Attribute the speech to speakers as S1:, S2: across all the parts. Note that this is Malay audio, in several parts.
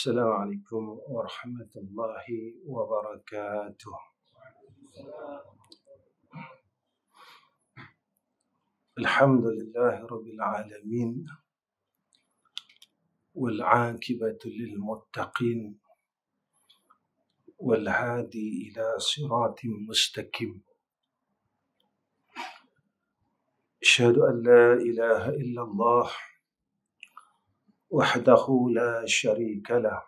S1: Assalamualaikum warahmatullahi wabarakatuh. Alhamdulillahi rabbil alamin wal 'aqibatu lil muttaqin wal hadi ila siratin mustaqim. Asyhadu an la ilaha illallah wahdahu la syarika lah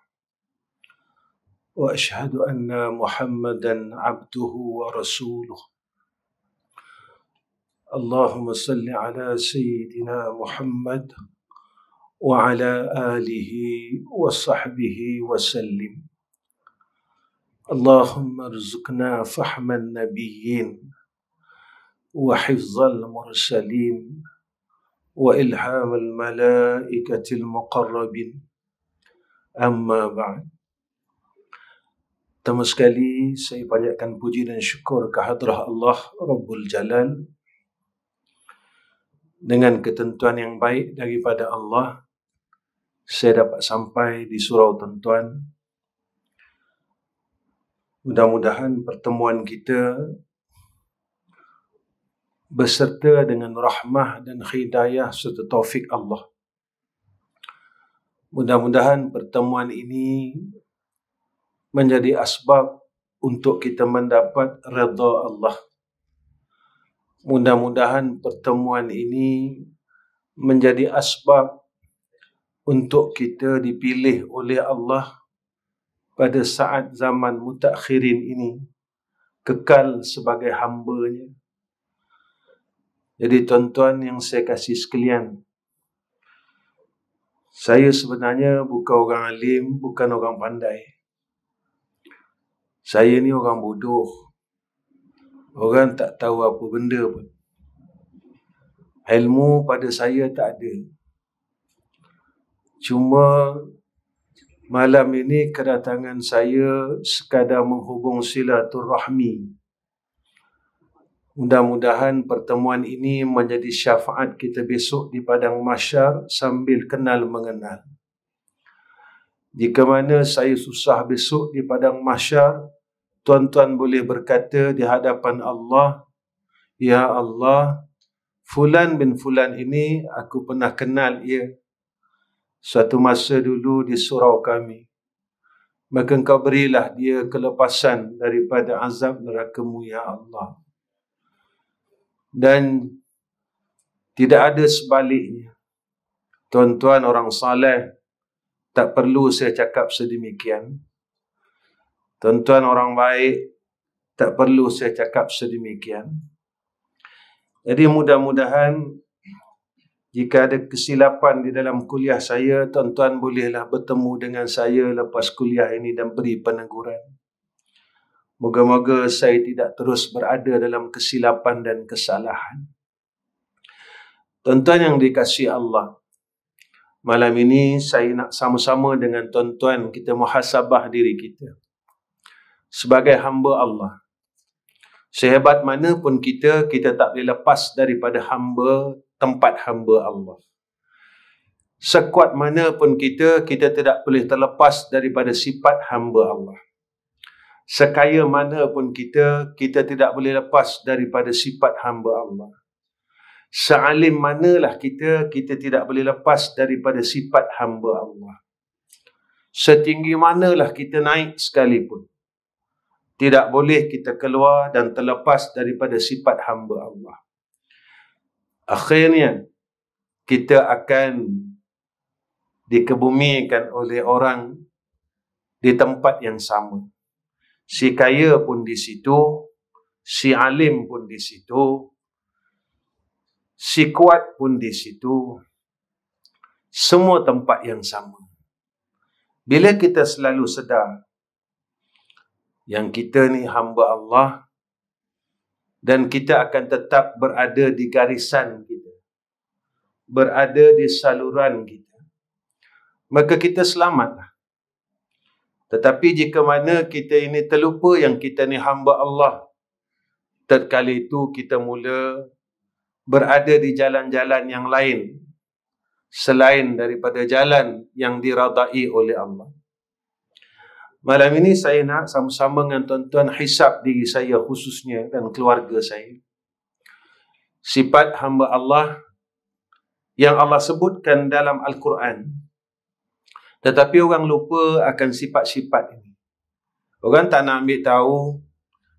S1: wa asyhadu anna Muhammadan abduhu wa rasuluh. Allahumma salli ala sayyidina Muhammad wa ala alihi wa sahbihi wa sallim. Allahumma arzuqna fahman nabiyyin wa hifzal mursalin wa ilhamal malaikatil muqarrabin. Amma ba'd. Pertama sekali saya panjatkan puji dan syukur kehadrat Allah Rabbul Jalal. Dengan ketentuan yang baik daripada Allah, saya dapat sampai di surau Tuan-tuan. Mudah-mudahan pertemuan kita beserta dengan rahmah dan hidayah serta taufik Allah. Mudah-mudahan pertemuan ini menjadi asbab untuk kita mendapat redha Allah. Mudah-mudahan pertemuan ini menjadi asbab untuk kita dipilih oleh Allah pada saat zaman mutakhirin ini, kekal sebagai hamba-Nya. Jadi tuan-tuan yang saya kasih sekalian, saya sebenarnya bukan orang alim, bukan orang pandai. Saya ni orang bodoh. Orang tak tahu apa benda pun. Ilmu pada saya tak ada. Cuma malam ini kedatangan saya sekadar menghubung silaturahmi. Mudah-mudahan pertemuan ini menjadi syafaat kita besok di padang mahsyar sambil kenal mengenal. Jika mana saya susah besok di padang mahsyar, tuan-tuan boleh berkata di hadapan Allah, "Ya Allah, Fulan bin Fulan ini aku pernah kenal ia suatu masa dulu di surau kami. Maka engkau berilah dia kelepasan daripada azab neraka-Mu, ya Allah." Dan tidak ada sebaliknya. Tuan-tuan orang saleh, tak perlu saya cakap sedemikian. Tuan-tuan orang baik, tak perlu saya cakap sedemikian. Jadi mudah-mudahan jika ada kesilapan di dalam kuliah saya, tuan-tuan bolehlah bertemu dengan saya lepas kuliah ini dan beri peneguran. Moga-moga saya tidak terus berada dalam kesilapan dan kesalahan. Tuan-tuan yang dikasihi Allah, malam ini saya nak sama-sama dengan tuan-tuan kita muhasabah diri kita. Sebagai hamba Allah, sehebat mana pun kita tak boleh lepas daripada tempat hamba Allah. Sekuat mana pun kita tidak boleh terlepas daripada sifat hamba Allah. Sekaya mana pun kita tidak boleh lepas daripada sifat hamba Allah. Sealim manalah kita tidak boleh lepas daripada sifat hamba Allah. Setinggi manalah kita naik sekalipun, tidak boleh kita keluar dan terlepas daripada sifat hamba Allah. Akhirnya, kita akan dikebumikan oleh orang di tempat yang sama. Si kaya pun di situ, si alim pun di situ, si kuat pun di situ. Semua tempat yang sama. Bila kita selalu sedar yang kita ni hamba Allah dan kita akan tetap berada di garisan kita, berada di saluran kita, maka kita selamatlah. Tetapi jika mana kita ini terlupa yang kita ni hamba Allah, tatkala itu kita mula berada di jalan-jalan yang lain selain daripada jalan yang diradai oleh Allah. Malam ini saya nak sama-sama dengan tuan-tuan hisap diri saya khususnya dan keluarga saya. Sifat hamba Allah yang Allah sebutkan dalam Al-Quran. Tetapi orang lupa akan sifat-sifat ini. Orang tak nak ambil tahu.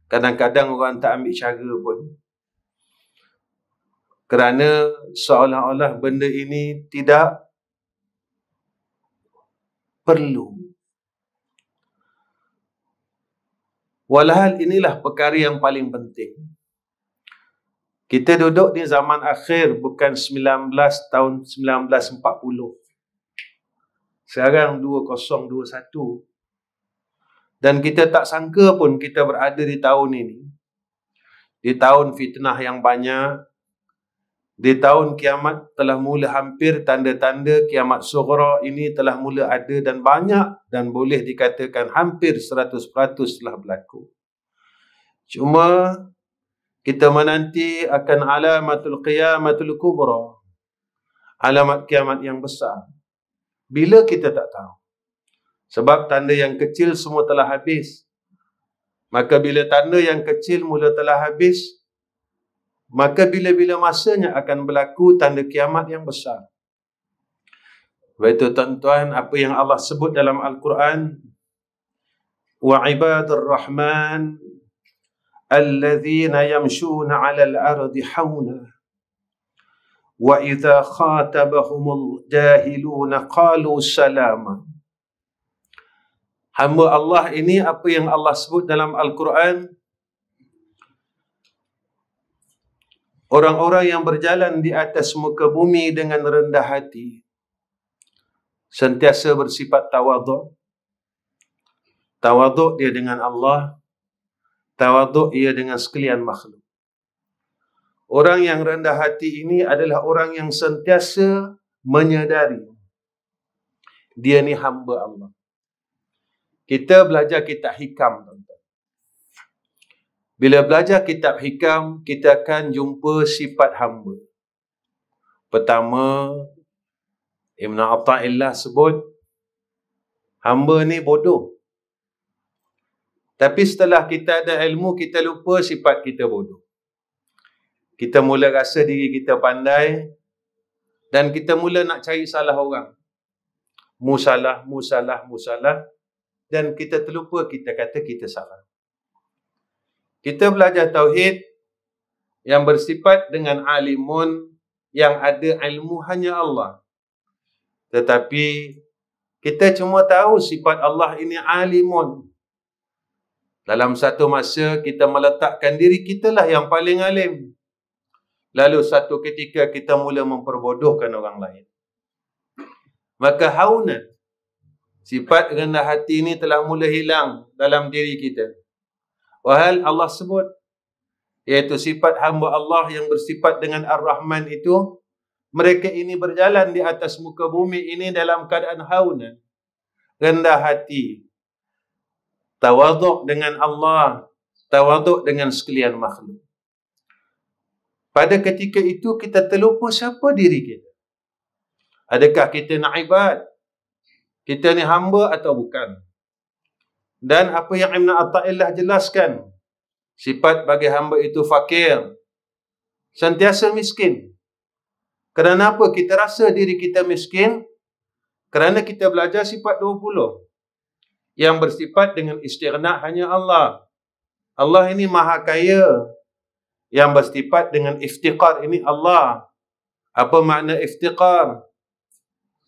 S1: Kadang-kadang orang tak ambil cara pun. Kerana seolah-olah benda ini tidak perlu. Walhal inilah perkara yang paling penting. Kita duduk di zaman akhir, bukan tahun 1940. Sekarang 2021. Dan kita tak sangka pun kita berada di tahun ini. Di tahun fitnah yang banyak. Di tahun kiamat telah mula hampir, tanda-tanda kiamat sughra ini telah mula ada dan banyak, dan boleh dikatakan hampir 100% telah berlaku. Cuma kita menanti akan alamatul qiyamatul kubra, alamat kiamat yang besar. Bila kita tak tahu. Sebab tanda yang kecil semua telah habis. Maka bila tanda yang kecil mula telah habis, maka bila-bila masanya akan berlaku tanda kiamat yang besar. Begitu tuan-tuan, apa yang Allah sebut dalam Al-Quran, wa ibadur rahman alladzina yamshuna 'alal ardi hauna wa idza khatabahumul jahiluna qalu salama. Hamba Allah ini, apa yang Allah sebut dalam Al-Quran, orang-orang yang berjalan di atas muka bumi dengan rendah hati, sentiasa bersifat tawaduk. Tawaduk dia dengan Allah, tawaduk ia dengan sekalian makhluk. Orang yang rendah hati ini adalah orang yang sentiasa menyadari dia ni hamba Allah. Kita belajar kitab hikam, tuan-tuan. Bila belajar kitab hikam, kita akan jumpa sifat hamba. Pertama, Ibn Atha'illah sebut, hamba ni bodoh. Tapi setelah kita ada ilmu, kita lupa sifat kita bodoh. Kita mula rasa diri kita pandai, dan kita mula nak cari salah orang. Musalah, musalah, musalah. Dan kita terlupa, kita kata kita salah. Kita belajar tauhid yang bersifat dengan alimun, yang ada ilmu hanya Allah. Tetapi kita cuma tahu sifat Allah ini alimun. Dalam satu masa kita meletakkan diri kita lah yang paling alim. Lalu satu ketika kita mula memperbodohkan orang lain. Maka hauna, sifat rendah hati ini telah mula hilang dalam diri kita. Wahal Allah sebut, iaitu sifat hamba Allah yang bersifat dengan Ar-Rahman itu, mereka ini berjalan di atas muka bumi ini dalam keadaan hauna, rendah hati, tawaduk dengan Allah, tawaduk dengan sekalian makhluk. Pada ketika itu kita terlupa siapa diri kita. Adakah kita nak ibad? Kita ni hamba atau bukan? Dan apa yang Ibn Atha'illah jelaskan, sifat bagi hamba itu fakir, sentiasa miskin. Kerana apa kita rasa diri kita miskin? Kerana kita belajar sifat 20 yang bersifat dengan istighna hanya Allah. Allah ini maha kaya. Yang bersifat dengan iftiqar ini Allah. Apa makna iftiqar?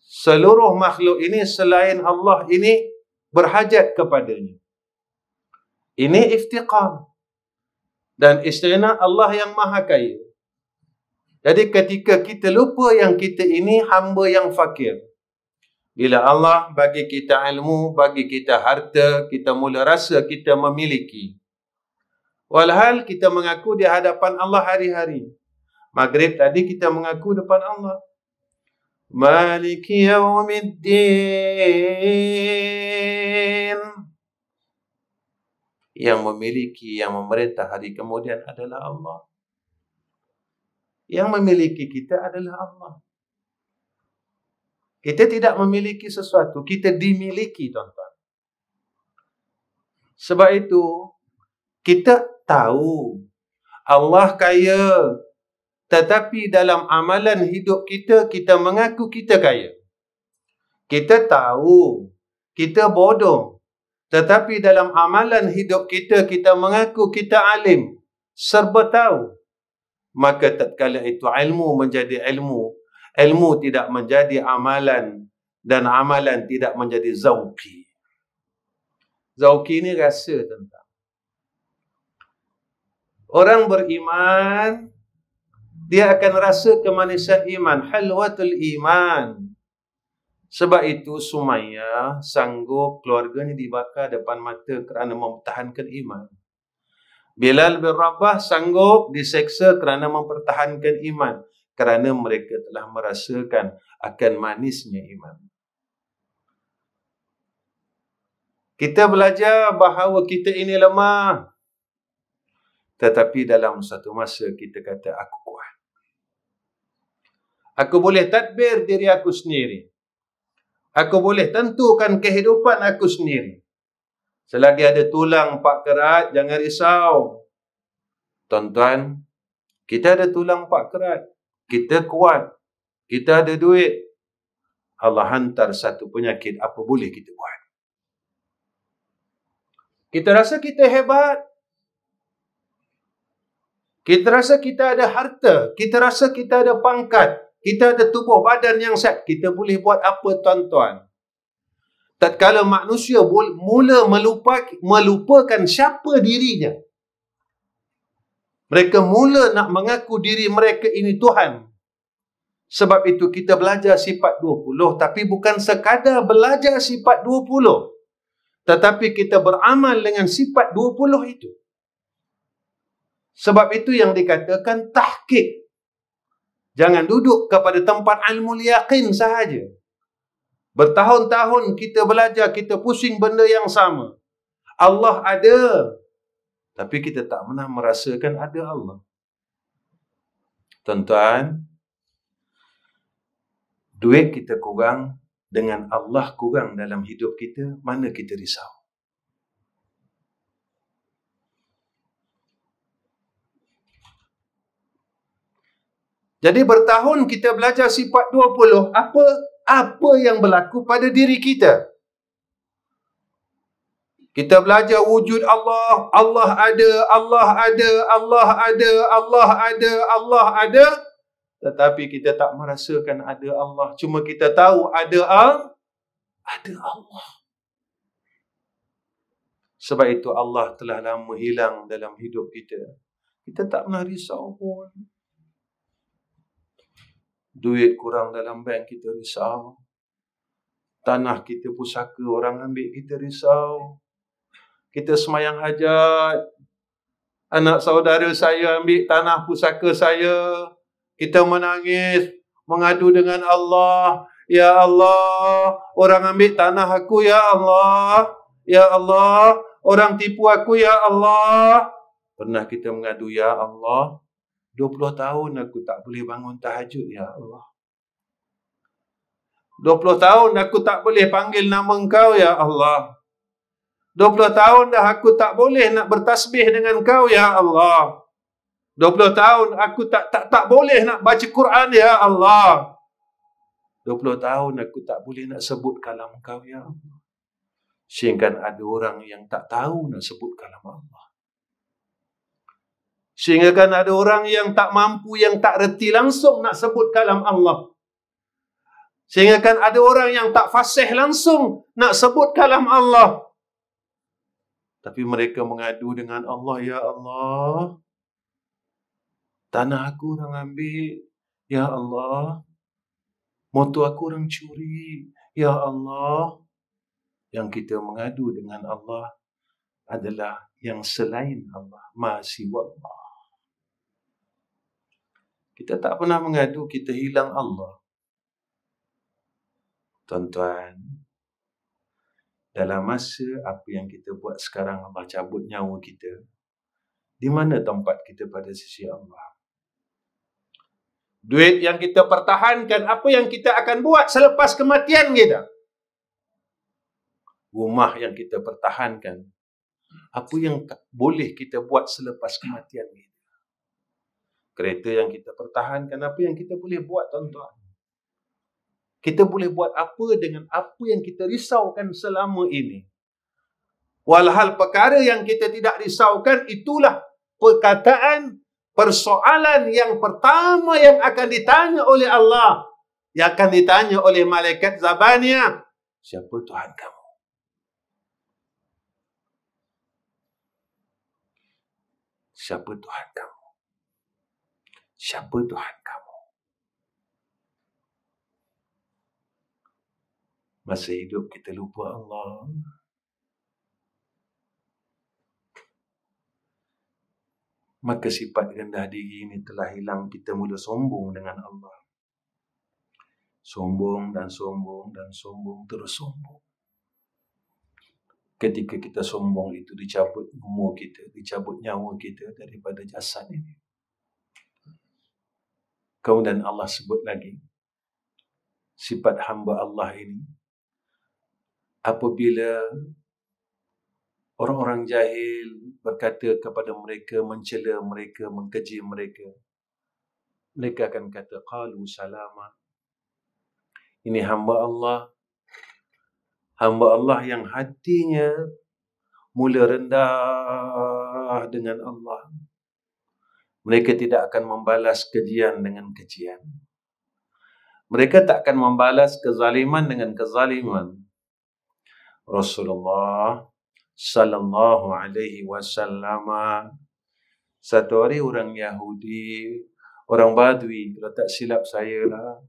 S1: Seluruh makhluk ini selain Allah ini berhajat kepadanya. Ini iftiqar. Dan istighna Allah yang maha kaya. Jadi ketika kita lupa yang kita ini hamba yang fakir, bila Allah bagi kita ilmu, bagi kita harta, kita mula rasa kita memiliki. Walhal kita mengaku di hadapan Allah hari-hari. Maghrib tadi kita mengaku depan Allah, Maliki Yaumiddin. Yang memiliki, yang memerintah hari kemudian adalah Allah. Yang memiliki kita adalah Allah. Kita tidak memiliki sesuatu, kita dimiliki, tuan-tuan. Sebab itu, kita tahu Allah kaya, tetapi dalam amalan hidup kita, kita mengaku kita kaya. Kita tahu kita bodoh, tetapi dalam amalan hidup kita, kita mengaku kita alim, serba tahu. Maka tatkala itu ilmu menjadi ilmu, ilmu tidak menjadi amalan, dan amalan tidak menjadi zauqi. Zauqi ini rasa tentang. Orang beriman, dia akan rasa kemanisan iman, halwatul iman. Sebab itu Sumayyah sanggup keluarganya dibakar depan mata kerana mempertahankan iman. Bilal bin Rabah sanggup diseksa kerana mempertahankan iman, kerana mereka telah merasakan akan manisnya iman. Kita belajar bahawa kita ini lemah, tetapi dalam satu masa kita kata aku kuat. Aku boleh tadbir diri aku sendiri. Aku boleh tentukan kehidupan aku sendiri. Selagi ada tulang 4 kerat, jangan risau. Tuan-tuan, kita ada tulang 4 kerat. Kita kuat. Kita ada duit. Allah hantar satu penyakit, apa boleh kita buat? Kita rasa kita hebat. Kita rasa kita ada harta. Kita rasa kita ada pangkat. Kita ada tubuh badan yang sihat. Kita boleh buat apa, tuan-tuan? Tatkala manusia mula melupakan siapa dirinya, mereka mula nak mengaku diri mereka ini Tuhan. Sebab itu kita belajar sifat 20, tapi bukan sekadar belajar sifat 20, tetapi kita beramal dengan sifat 20 itu. Sebab itu yang dikatakan tahqiq. Jangan duduk kepada tempat ilmu yaqin sahaja. Bertahun-tahun kita belajar, kita pusing benda yang sama. Allah ada, tapi kita tak pernah merasakan ada Allah. Tuan-tuan, duit kita kurang, dengan Allah kurang dalam hidup kita, mana kita risau? Jadi bertahun kita belajar sifat 20, apa yang berlaku pada diri kita? Kita belajar wujud Allah, Allah ada, Allah ada, Allah ada, Allah ada, Allah ada, tetapi kita tak merasakan ada Allah. Cuma kita tahu ada Allah. Sebab itu Allah telah lama hilang dalam hidup kita. Kita tak pernah risau pun. Duit kurang dalam bank, kita risau. Tanah kita pusaka, orang ambil, kita risau. Kita semayang hajat, anak saudara saya ambil tanah pusaka saya, kita menangis, mengadu dengan Allah. Ya Allah, orang ambil tanah aku, ya Allah. Ya Allah, orang tipu aku, ya Allah. Pernah kita mengadu, ya Allah, 20 tahun aku tak boleh bangun tahajud, ya Allah. 20 tahun aku tak boleh panggil nama Engkau, ya Allah. 20 tahun dah aku tak boleh nak bertasbih dengan Engkau, ya Allah. 20 tahun aku tak boleh nak baca Quran, ya Allah. 20 tahun aku tak boleh nak sebut kalam Engkau, ya Allah. Sehingga ada orang yang tak tahu nak sebut kalam Allah. Sehingga kan ada orang yang tak mampu, yang tak reti langsung nak sebut kalam Allah. Sehingga kan ada orang yang tak fasih langsung nak sebut kalam Allah. Tapi mereka mengadu dengan Allah, ya Allah, tanah aku orang ambil, ya Allah, motor aku orang curi, ya Allah. Yang kita mengadu dengan Allah adalah yang selain Allah, ma siwa Allah. Kita tak pernah mengadu kita hilang Allah. Tuan-tuan, dalam masa apa yang kita buat sekarang, Allah cabut nyawa kita, di mana tempat kita pada sisi Allah? Duit yang kita pertahankan, apa yang kita akan buat selepas kematian kita? Rumah yang kita pertahankan, Apa yang boleh kita buat selepas kematian kita? Kereta yang kita pertahankan, apa yang kita boleh buat, tuan-tuan? Kita boleh buat apa dengan apa yang kita risaukan selama ini? Walhal perkara yang kita tidak risaukan, itulah perkataan, persoalan yang pertama yang akan ditanya oleh Allah, yang akan ditanya oleh malaikat Zabaniyah. Siapa Tuhan kamu? Siapa Tuhan kamu? Siapa Tuhan kamu? Masa hidup kita lupa Allah. Maka sifat rendah diri ini telah hilang. Kita mula sombong dengan Allah. Sombong dan sombong dan sombong, terus sombong. Ketika kita sombong itu, dicabut umur kita, dicabut nyawa kita daripada jasad ini. Kemudian Allah sebut lagi sifat hamba Allah ini. Apabila orang-orang jahil berkata kepada mereka, mencela mereka, mengkeji mereka, mereka akan kata, qalu salama. Ini hamba Allah. Hamba Allah yang hatinya mula rendah dengan Allah. Mereka tidak akan membalas kejian dengan kejian. Mereka tak akan membalas kezaliman dengan kezaliman. Rasulullah sallallahu alaihi wasallam, satu hari orang Yahudi, orang Badui, kalau tak silap saya lah,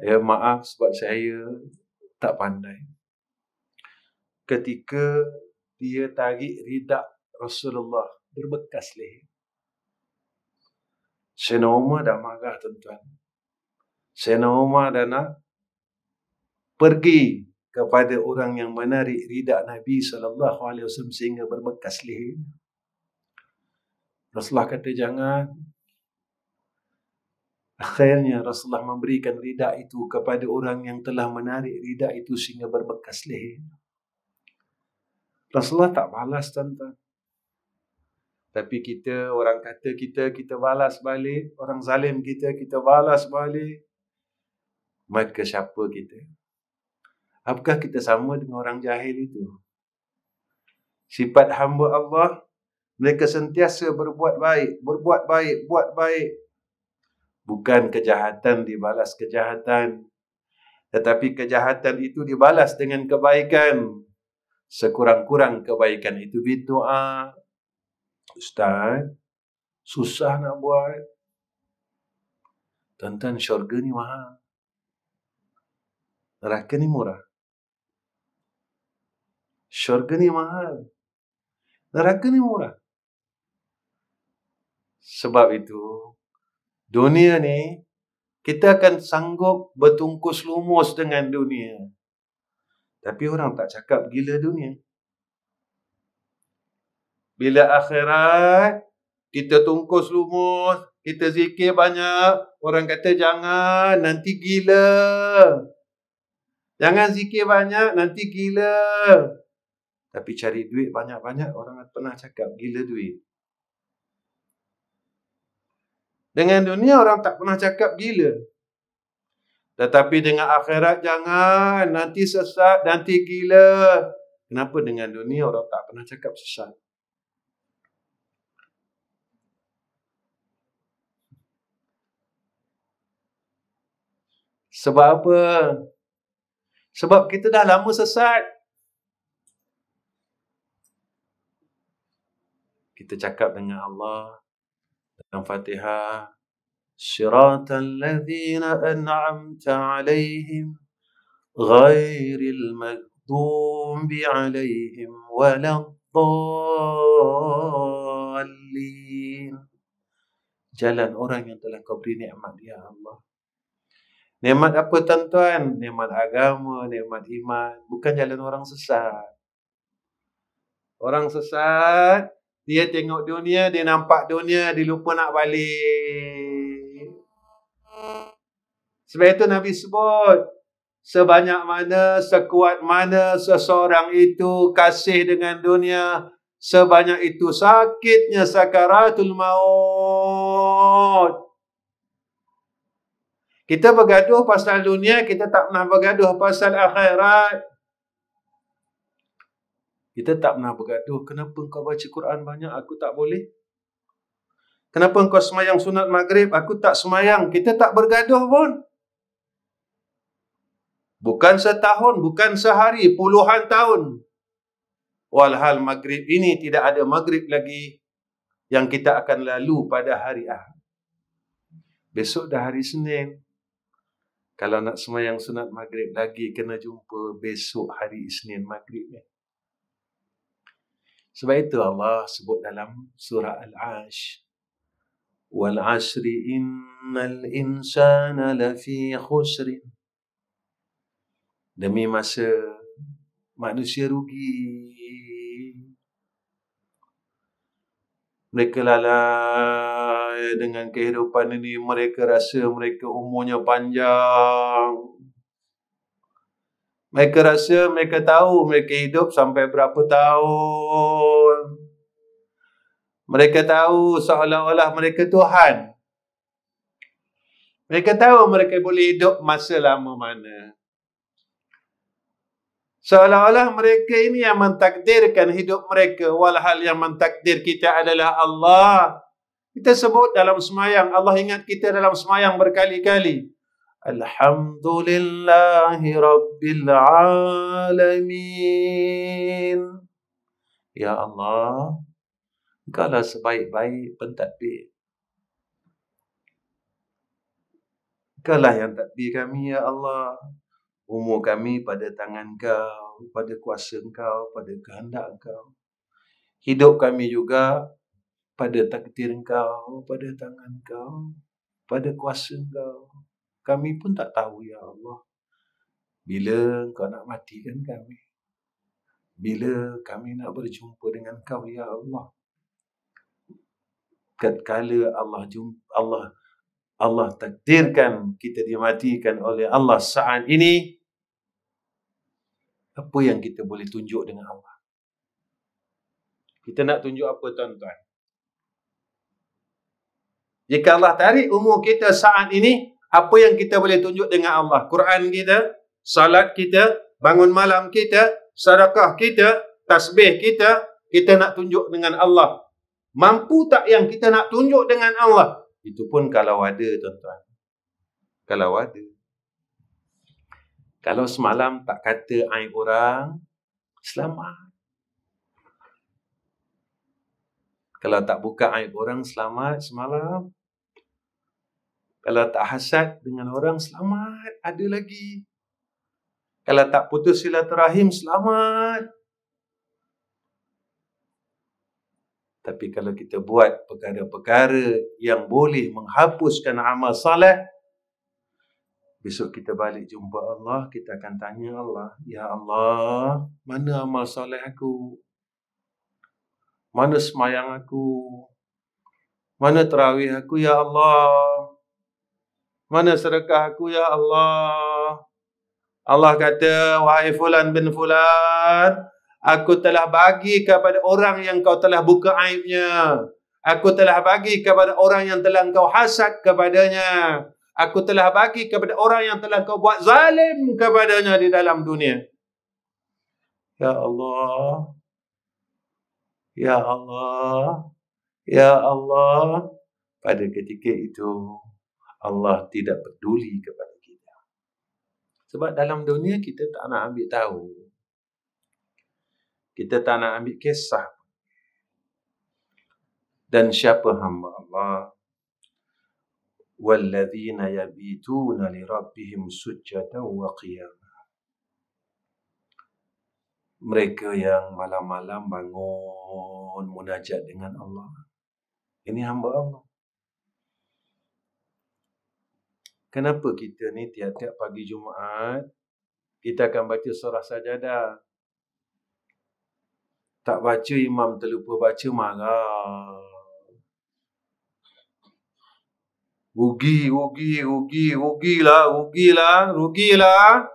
S1: ya maaf sebab saya tak pandai. Ketika dia tarik ridak Rasulullah berbekas leher, Sayyidina Umar dah marah, tuan-tuan. Sayyidina Umar dah nak pergi kepada orang yang menarik ridak Nabi SAW sehingga berbekas leher. Rasulullah kata jangan. Akhirnya Rasulullah memberikan ridak itu kepada orang yang telah menarik ridak itu sehingga berbekas leher. Rasulullah tak balas, tuan-tuan. Tapi kita, orang kata kita balas balik. Orang zalim kita balas balik. Maka siapa kita? Apakah kita sama dengan orang jahil itu? Sifat hamba Allah, mereka sentiasa berbuat baik, berbuat baik, buat baik. Bukan kejahatan dibalas kejahatan, tetapi kejahatan itu dibalas dengan kebaikan. Sekurang-kurang kebaikan itu berdoa. Ustaz, susah nak buat. Tuan-tuan, syurga ni mahal. Neraka ni murah. Syurga ni mahal. Neraka ni murah. Sebab itu, dunia ni, kita akan sanggup bertungkus lumus dengan dunia. Tapi orang tak cakap gila dunia. Bila akhirat, kita tungkus lumus, kita zikir banyak, orang kata jangan, nanti gila. Jangan zikir banyak, nanti gila. Tapi cari duit banyak-banyak, orang pernah cakap gila duit. Dengan dunia orang tak pernah cakap gila. Tetapi dengan akhirat jangan, nanti sesat, nanti gila. Kenapa dengan dunia orang tak pernah cakap sesat? Sebab apa? Sebab kita dah lama sesat. Kita cakap dengan Allah dalam Fatihah, Siratal ladzina an'amta 'alaihim ghairil maghdubi 'alaihim waladdallin. Jalan orang yang telah kau beri nikmat, ya Allah. Nikmat apa, tuan-tuan? Nikmat agama, nikmat iman. Bukan jalan orang sesat. Orang sesat, dia tengok dunia, dia nampak dunia, dia lupa nak balik. Sebab itu Nabi sebut, sebanyak mana, sekuat mana seseorang itu kasih dengan dunia, sebanyak itu sakitnya sakaratul maut. Kita bergaduh pasal dunia, kita tak pernah bergaduh pasal akhirat. Kita tak pernah bergaduh, kenapa kau baca Quran banyak, aku tak boleh? Kenapa kau semayang sunat maghrib, aku tak semayang? Kita tak bergaduh pun. Bukan setahun, bukan sehari, puluhan tahun. Walhal maghrib ini tidak ada maghrib lagi yang kita akan lalu pada hari Ahad. Besok dah hari Senin. Kalau nak semayang sunat maghrib lagi, kena jumpa besok hari Isnin maghrib. Sebab itu Allah sebut dalam surah Al-Ash, wal asri innal insana lafi khusrin. Demi masa manusia rugi. Mereka lalai dengan kehidupan ini. Mereka rasa mereka umurnya panjang. Mereka rasa mereka tahu mereka hidup sampai berapa tahun. Mereka tahu seolah-olah mereka Tuhan. Mereka tahu mereka boleh hidup masa lama mana. Seolah-olah mereka ini yang mentakdirkan hidup mereka, walhal yang mentakdir kita adalah Allah. Kita sebut dalam semayang, Allah ingat kita dalam semayang berkali-kali. Alhamdulillahi Rabbil Alamin. Ya Allah, Engkaulah sebaik-baik pentadbir. Engkaulah yang tadbir kami, Ya Allah. Umur kami pada tangan Kau, pada kuasa Kau, pada kehendak Kau. Hidup kami juga pada takdir Kau, pada tangan Kau, pada kuasa Kau. Kami pun tak tahu, Ya Allah, bila Kau nak matikan kami. Bila kami nak berjumpa dengan Kau, Ya Allah. Tatkala Allah takdirkan kita dimatikan oleh Allah saat ini, apa yang kita boleh tunjuk dengan Allah? Kita nak tunjuk apa, tuan-tuan? Jika Allah tarik umur kita saat ini, apa yang kita boleh tunjuk dengan Allah? Quran kita, salat kita, bangun malam kita, sedekah kita, tasbih kita, kita nak tunjuk dengan Allah. Mampu tak yang kita nak tunjuk dengan Allah? Itu pun kalau ada, tuan-tuan. Kalau ada. Kalau semalam tak kata aib orang, selamat. Kalau tak buka aib orang, selamat semalam. Kalau tak hasad dengan orang, selamat. Ada lagi. Kalau tak putus silaturahim, selamat. Tapi kalau kita buat perkara-perkara yang boleh menghapuskan amal saleh, besok kita balik jumpa Allah, kita akan tanya Allah, Ya Allah, mana amal saleh aku? Mana semayang aku? Mana tarawih aku, Ya Allah? Mana sedekah aku, Ya Allah? Allah kata, wahai fulan bin fulan, aku telah bagi kepada orang yang kau telah buka aibnya. Aku telah bagi kepada orang yang telah kau hasad kepadanya. Aku telah bagi kepada orang yang telah kau buat zalim kepadanya di dalam dunia. Ya Allah. Ya Allah. Ya Allah. Pada ketika itu, Allah tidak peduli kepada kita. Sebab dalam dunia kita tak nak ambil tahu. Kita tak nak ambil kisah. Dan siapa hamba Allah? Walladzina yabituna li rabbihim sujjatan wa qiyamah. Mereka yang malam-malam bangun munajat dengan Allah. Ini hamba Allah. Kenapa kita ni tiap-tiap pagi Jumaat kita akan baca surah Sajadah? Tak baca, imam terlupa baca, marah. Rugilah.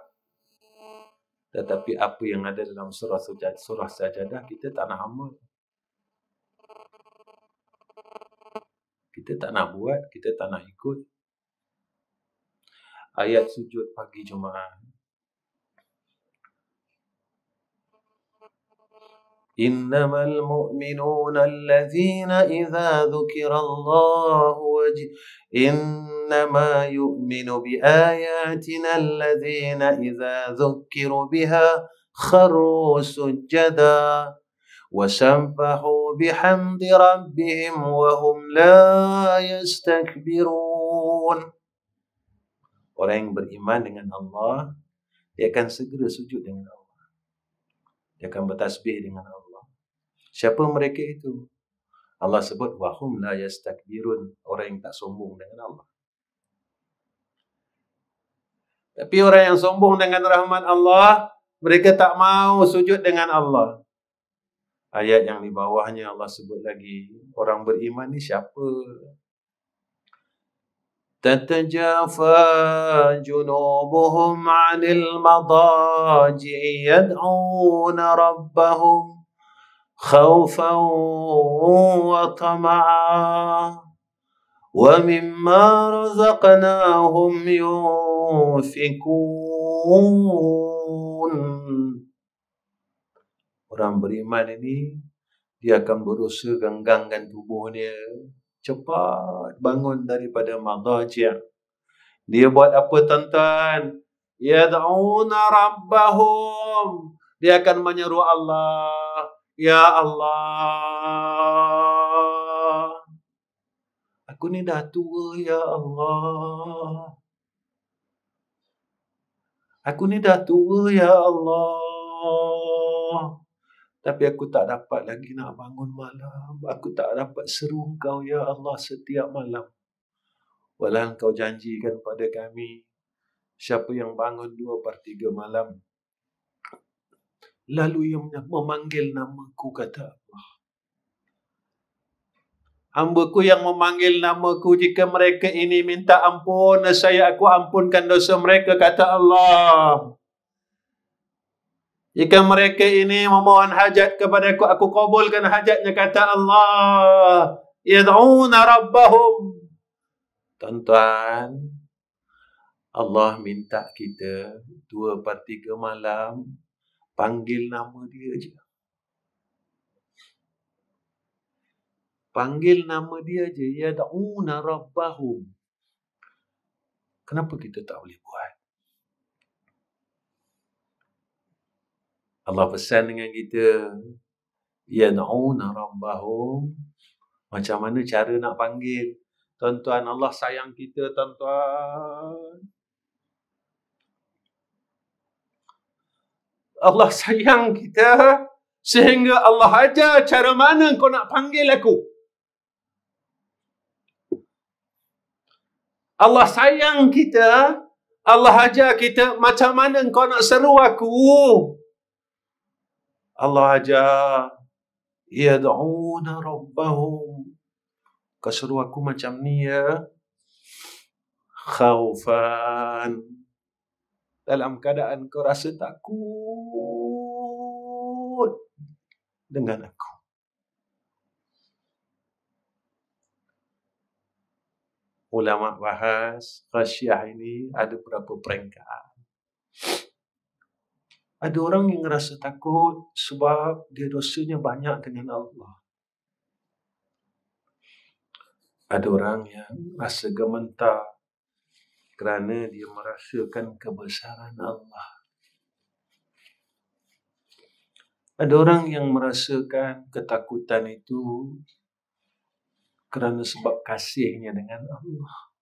S1: Tetapi apa yang ada dalam surah Sajadah kita tak nak amal. Kita tak nak buat, kita tak nak ikut. Ayat sujud pagi Jumaat. Innamal mu'minuna alladhina idza dzukirallahu innama yu'minu biayatina alladhina idza dzukiru biha kharru sujada wasabbahu bihamdi rabbihim wa hum la yastakbirun. Orang yang beriman dengan Allah, dia akan segera sujud dengan Allah. Dia akan bertasbih dengan Allah. Siapa mereka itu? Allah sebut wahum la yastakbirun, orang yang tak sombong dengan Allah. Tapi orang yang sombong dengan rahmat Allah, mereka tak mau sujud dengan Allah. Ayat yang di bawahnya Allah sebut lagi, orang beriman ni siapa? تتجافى جنوبهم عن المضاجع يدعون ربهم خوفا وطمعا ومما رزقناهم ينفقون. Orang beriman ini, dia akan berusaha genggangkan tubuhnya, cepat bangun daripada madajia. Dia buat apa tuan-tuan? Yad'una rabbahum. Dia akan menyeru Allah. Ya Allah, aku ni dah tua ya Allah. Aku ni dah tua ya Allah. Tapi aku tak dapat lagi nak bangun malam. Aku tak dapat seru Engkau ya Allah setiap malam. Walau Engkau janjikan pada kami, siapa yang bangun 2/3 malam, lalu ia memanggil namaku, kata Allah. Hamba-Ku yang memanggil namaku, jika mereka ini minta ampun, saya aku ampunkan dosa mereka, kata Allah. Jika mereka ini memohon hajat kepadaku, aku kabulkan hajatnya, kata Allah. Yad'una rabbahum. Tuan-tuan, Allah minta kita 2/3 malam panggil nama dia je. Panggil nama dia je. Yad'una rabbahum. Kenapa kita tak boleh buat? Allah pesan dengan kita, yad'una rabbahum. Macam mana cara nak panggil? Tuan-tuan, Allah sayang kita, tuan-tuan. Allah sayang kita sehingga Allah ajar cara mana kau nak panggil aku. Allah sayang kita, Allah ajar kita macam mana kau nak seru aku. Allah ajar, yad'una rabbahum. Kau seru aku macam ni ya. Khaufan. Dalam keadaan kau rasa takut dengan aku. Ulama bahas khasyah ini ada berapa peringkat. Ada orang yang rasa takut sebab dia dosanya banyak dengan Allah. Ada orang yang rasa gementar kerana dia merasakan kebesaran Allah. Ada orang yang merasakan ketakutan itu kerana sebab kasihnya dengan Allah.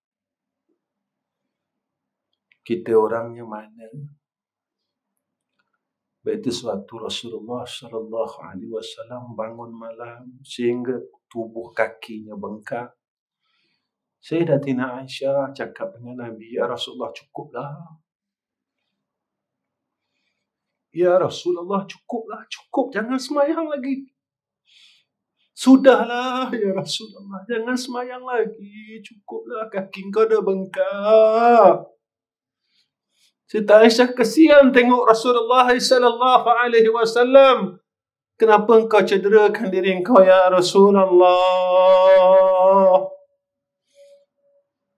S1: Kita orangnya mana? Itu suatu Rasulullah SAW bangun malam sehingga tubuh kakinya bengkak. Sayyidatina Aisyah cakap dengan Nabi, ya Rasulullah, cukuplah. Ya Rasulullah, cukuplah, cukup, jangan semayang lagi. Sudahlah ya Rasulullah, jangan semayang lagi, cukuplah, kaki kau dah bengkak. Siti Aisyah kesian tengok Rasulullah sallallahu alaihi wasallam. Kenapa engkau cederakan diri engkau ya Rasulullah?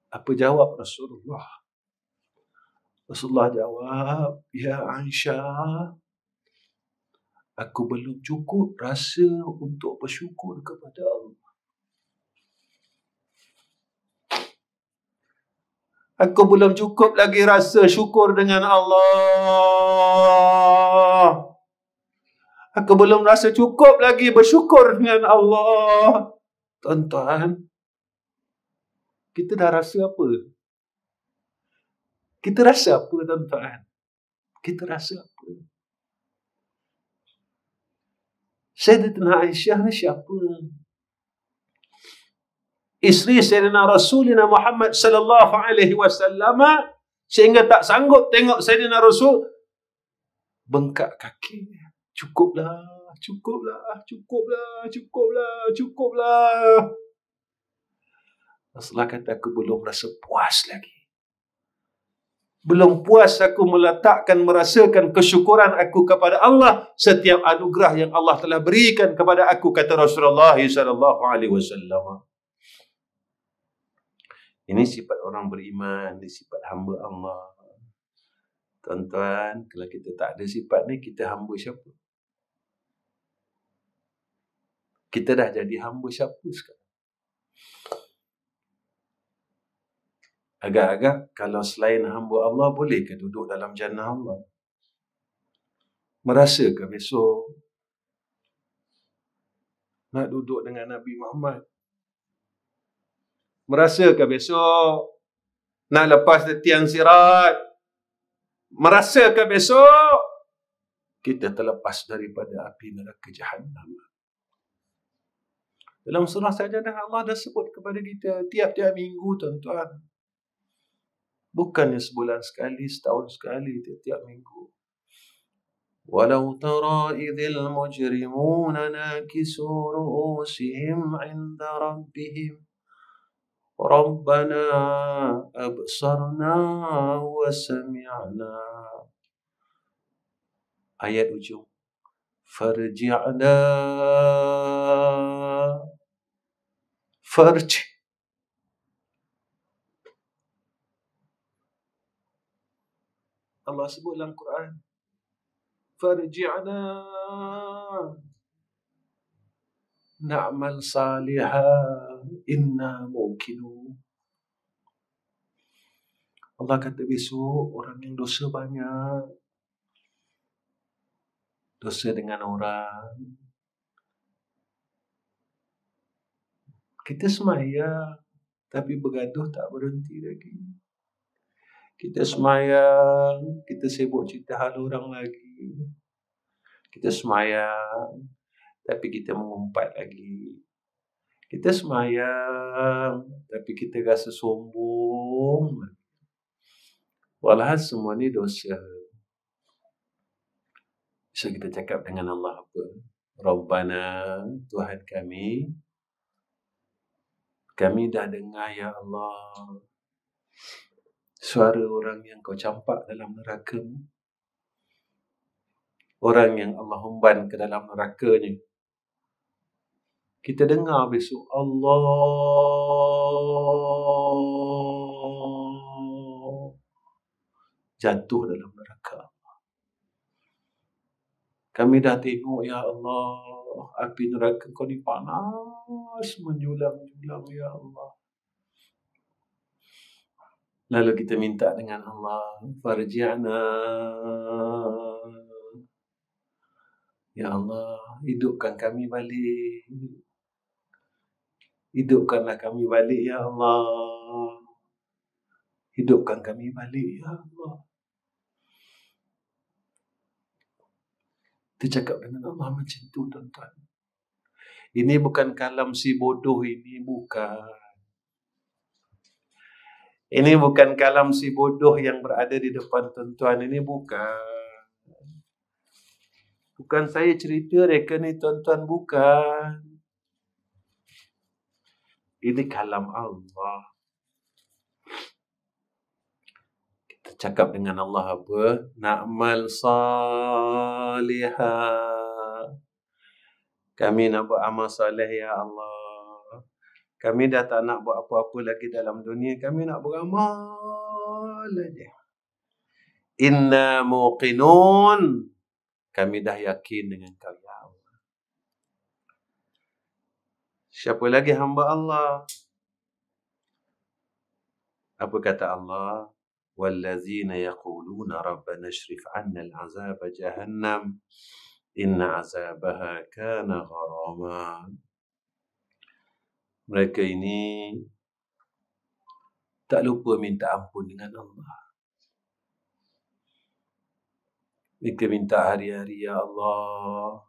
S1: Apa jawab Rasulullah? Rasulullah jawab, ya Aisyah, aku belum cukup rasa untuk bersyukur kepada Allah. Aku belum cukup lagi rasa syukur dengan Allah. Aku belum rasa cukup lagi bersyukur dengan Allah. Tuan-tuan, kita dah rasa apa? Kita rasa apa, tuan-tuan? Kita rasa apa? Sayyidatina Aisyah ni siapa? Isteri Sayyidina Rasulina Muhammad sallallahu alaihi wasallam, sehingga tak sanggup tengok Sayyidina Rasul, bengkak kaki. Cukuplah, cukuplah, cukuplah, cukuplah, cukuplah. Rasulullah kata, aku belum rasa puas lagi. Belum puas aku merasakan kesyukuran aku kepada Allah setiap anugerah yang Allah telah berikan kepada aku, kata Rasulullah sallallahu alaihi wasallam. Ini sifat orang beriman, ini sifat hamba Allah. Tuan-tuan, kalau kita tak ada sifat ni, kita hamba siapa? Kita dah jadi hamba siapa sekarang? Agak-agak kalau selain hamba Allah, bolehkah duduk dalam jannah Allah? Merasakah besok nak duduk dengan Nabi Muhammad? Merasakah besok nak lepas tiang sirat? Merasakah besok kita terlepas daripada api neraka Jahannam? Dalam surah Sajadah Allah dah sebut kepada kita tiap-tiap minggu, tuan-tuan. Bukannya sebulan sekali, setahun sekali, tiap-tiap minggu. Walau tara idhil mujrimuna nakisu ru'usihim 'inda rabbihim Rabbana absarna wa sami'na. Ayat ujung. Farji'na. Farji. Allah sebut dalam Quran. Farji'na. Na'mal salihah inna mungkinun. Allah kata besok orang yang dosa banyak, dosa dengan orang, kita semayang tapi bergaduh tak berhenti lagi. Kita semayang, kita sibuk cerita hal orang lagi. Kita semayang tapi kita mengumpat lagi. Kita semayang tapi kita rasa sombong. Walhal semua ni dosa. So kita cakap dengan Allah apa? Rabbana, Tuhan kami dah dengar ya Allah suara orang yang kau campak dalam neraka-Mu. Orang yang Allah humban ke dalam nerakanya. Kita dengar besok Allah jatuh dalam neraka. Kami dah tengok ya Allah, api neraka kau ni panas menjulang-julang ya Allah. Lalu kita minta dengan Allah, farji'na. Ya Allah, hidupkan kami balik. Hidupkanlah kami balik ya Allah. Hidupkan kami balik ya Allah. Kita cakap dengan Allah macam tu, tuan-tuan. Ini bukan kalam si bodoh ini, bukan. Ini bukan kalam si bodoh yang berada di depan tuan-tuan, ini bukan. Bukan saya cerita reka ni, tuan-tuan, bukan. Ini kalam Allah. Kita Cakap dengan Allah apa? Na'mal salihah. Kami nak buat amal soleh ya Allah. Kami dah tak nak buat apa-apa lagi dalam dunia. Kami nak beramal aja. Inna muqinun. Kami dah yakin dengan kau ya Allah. Siapa lagi hamba Allah? Apa kata Allah? Wallazina yaquluna rabbana ashrif 'anna al'azaba jahannam inna 'azabaha kana gharama. Mereka ini tak lupa minta ampun dengan Allah. Mereka minta hari-hari, ya Allah,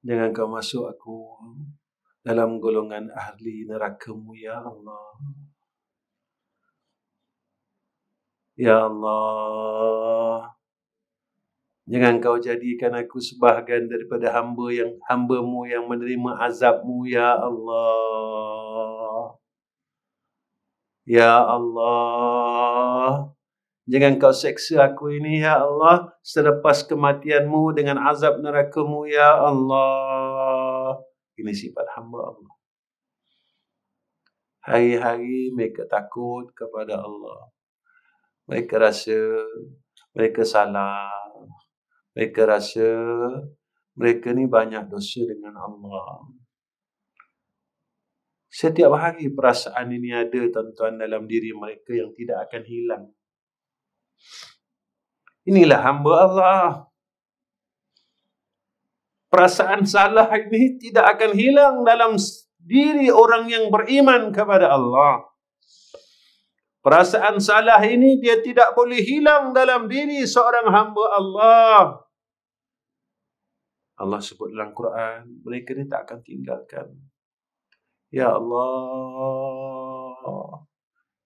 S1: jangan kau masuk aku dalam golongan ahli neraka-Mu ya Allah. Ya Allah, jangan kau jadikan aku sebahagian daripada hamba-Mu yang menerima azab-Mu ya Allah. Ya Allah, jangan kau seksa aku ini ya Allah selepas kematian-Mu dengan azab neraka-Mu ya Allah. Ini sifat hamba Allah. Hari-hari mereka takut kepada Allah. Mereka rasa mereka salah. Mereka rasa mereka ni banyak dosa dengan Allah. Setiap hari perasaan ini ada, tuan-tuan, dalam diri mereka yang tidak akan hilang. Inilah hamba Allah. Perasaan salah ini tidak akan hilang dalam diri orang yang beriman kepada Allah. Perasaan salah ini dia tidak boleh hilang dalam diri seorang hamba Allah. Allah sebut dalam Quran, mereka ni tak akan tinggalkan. Ya Allah,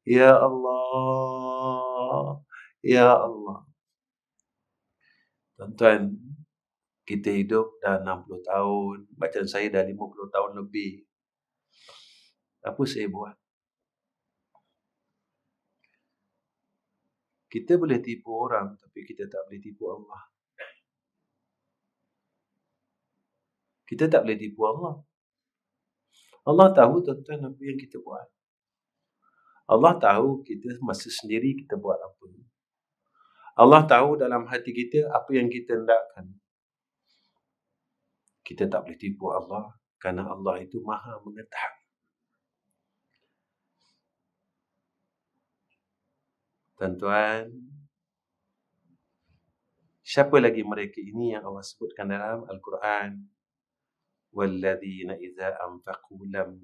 S1: Ya Allah, Ya Allah. Tuan-tuan, kita hidup dah 60 tahun, bacaan saya dah 50 tahun lebih. Apa saya buat? Kita boleh tipu orang, tapi kita tak boleh tipu Allah. Kita tak boleh tipu Allah. Allah tahu, tuan-tuan, apa yang kita buat. Allah tahu kita masa sendiri kita buat apa. Allah tahu dalam hati kita apa yang kita hendakkan. Kita tak boleh tipu Allah, kerana Allah itu maha mengetahui. Tuan-tuan, siapa lagi mereka ini yang Allah sebutkan dalam Al-Quran? Walladzina idza anfaqu lam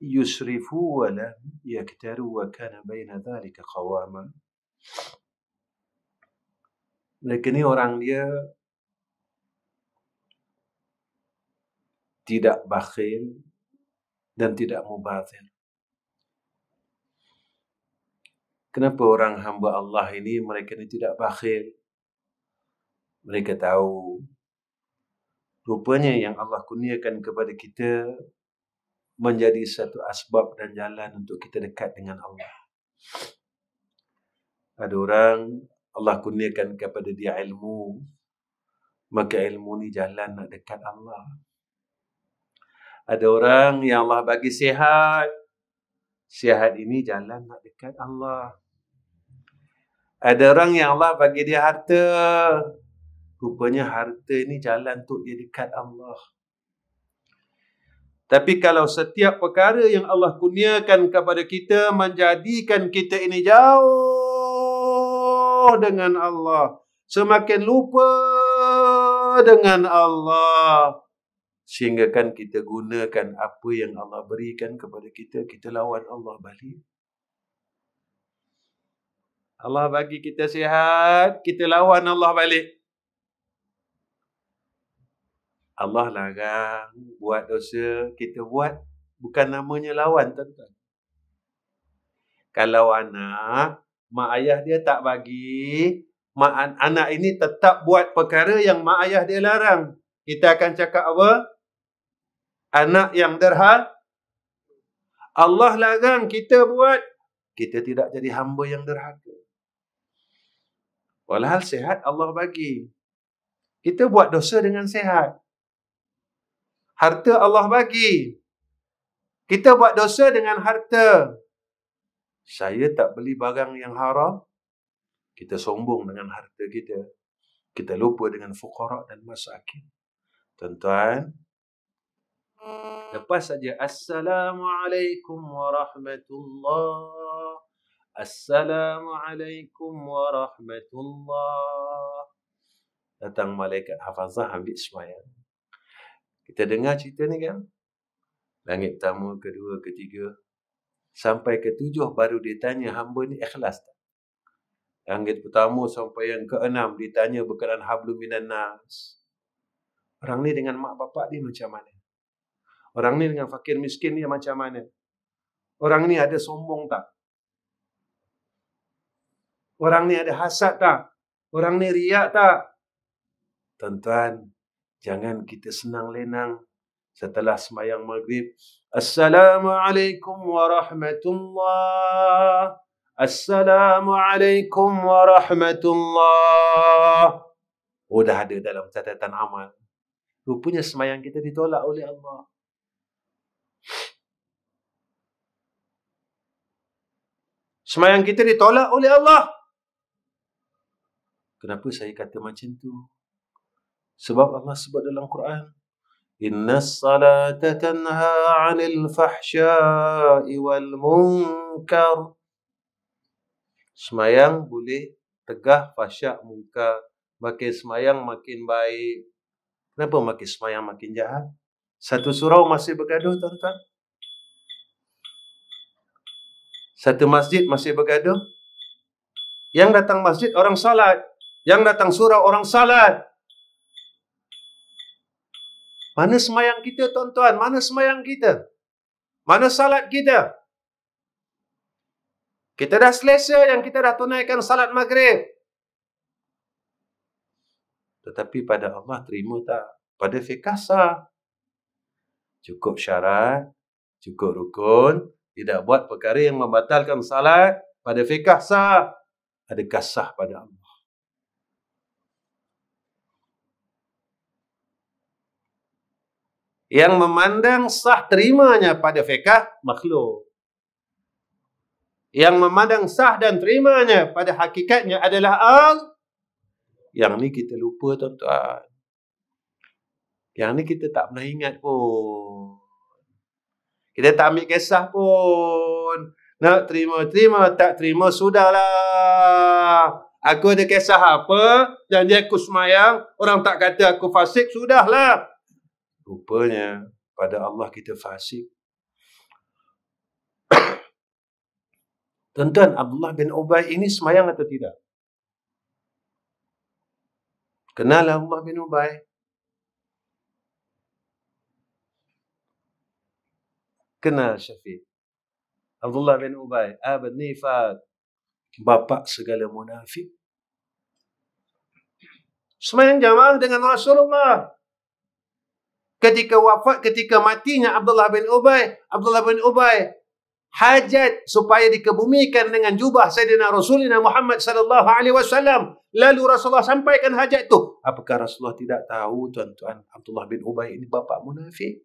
S1: yusrifu wa lam yaktaru wa kana baina dhalika qawama. Mereka ni orang dia tidak bakhil dan tidak mubazir. Kenapa orang hamba Allah ini mereka ni tidak bakhil? Mereka tahu rupanya yang Allah kurniakan kepada kita menjadi satu asbab dan jalan untuk kita dekat dengan Allah. Ada orang Allah kurniakan kepada dia ilmu, maka ilmu ni jalan nak dekat Allah. Ada orang yang Allah bagi sihat, sihat ini jalan nak dekat Allah. Ada orang yang Allah bagi dia harta, rupanya harta ini jalan untuk dia dekat Allah. Tapi kalau setiap perkara yang Allah kurniakan kepada kita menjadikan kita ini jauh dengan Allah, semakin lupa dengan Allah, sehingga kan kita gunakan apa yang Allah berikan kepada kita, kita lawan Allah balik. Allah bagi kita sihat, kita lawan Allah balik. Allah larang buat dosa, kita buat, bukan namanya lawan, tuan-tuan. Kalau anak, mak ayah dia tak bagi, anak ini tetap buat perkara yang mak ayah dia larang, kita akan cakap apa? Anak yang derhaka. Allah larang kita buat, kita tidak jadi hamba yang derhaka. Walhal sehat Allah bagi. Kita buat dosa dengan sehat. Harta Allah bagi. Kita buat dosa dengan harta. Saya tak beli barang yang haram. Kita sombong dengan harta kita. Kita lupa dengan fuqara dan masakin. Tuan-tuan, lepas saja Assalamualaikum warahmatullahi. Assalamualaikum warahmatullahi. Datang malaikat hafazah ambil sembahyang. Kita dengar cerita ni kan? Langit pertama, kedua, ketiga. Sampai ketujuh baru dia tanya, hamba ni ikhlas tak? Langit pertama sampai yang keenam ditanya berkenaan hablum minan nas. Orang ni dengan mak bapak dia macam mana? Orang ni dengan fakir miskin dia macam mana? Orang ni ada sombong tak? Orang ni ada hasad tak? Orang ni riak tak? Tuan-tuan, jangan kita senang lenang setelah sembahyang maghrib. Assalamualaikum warahmatullahi. Assalamualaikum warahmatullahi. Oh, dah ada dalam catatan amal. Rupanya sembahyang kita ditolak oleh Allah. Sembahyang kita ditolak oleh Allah. Kenapa saya kata macam tu? Sebab Allah sebut dalam Quran, Innas salata tanha 'anil fahsya'i wal munkar. Sembahyang boleh tegah fahsyak munkar. Makin sembahyang makin baik. Kenapa makin sembahyang makin jahat? Satu surau masih bergaduh, tuan-tuan. Satu masjid masih bergaduh. Yang datang masjid orang salat, yang datang surau orang salat. Mana sembahyang kita, tuan-tuan? Mana sembahyang kita? Mana salat kita? Kita dah selesa yang kita dah tunaikan salat maghrib. Tetapi pada Allah terima tak? Pada fiqh sah. Cukup syarat, cukup rukun, tidak buat perkara yang membatalkan salat. Pada fiqh sah. Adakah sah pada Allah? Yang memandang sah terimanya pada fiqh makhluk. Yang memandang sah dan terimanya pada hakikatnya adalah Allah. Yang ni kita lupa, tuan-tuan. Yang ni kita tak pernah ingat pun. Kita tak ambil kisah pun. Nak terima, tak terima, sudahlah. Aku ada kisah apa, janji aku semayang, orang tak kata aku fasik, sudahlah. Rupanya pada Allah kita fasik. Tuan-tuan, Abdullah bin Ubay ini semayang atau tidak? Kenal Abdullah bin Ubay? Kenal Syafiq. Abdullah bin Ubay, Abad Nifaq, bapa segala munafik. Semayang jamaah dengan Rasulullah. Ketika wafat, ketika matinya Abdullah bin Ubay hajat supaya dikebumikan dengan jubah Sayyidina Rasulina Muhammad sallallahu alaihi wasallam. Lalu Rasulullah sampaikan hajat tu. Apakah Rasulullah tidak tahu, tuan-tuan, Abdullah bin Ubay ini bapa munafik?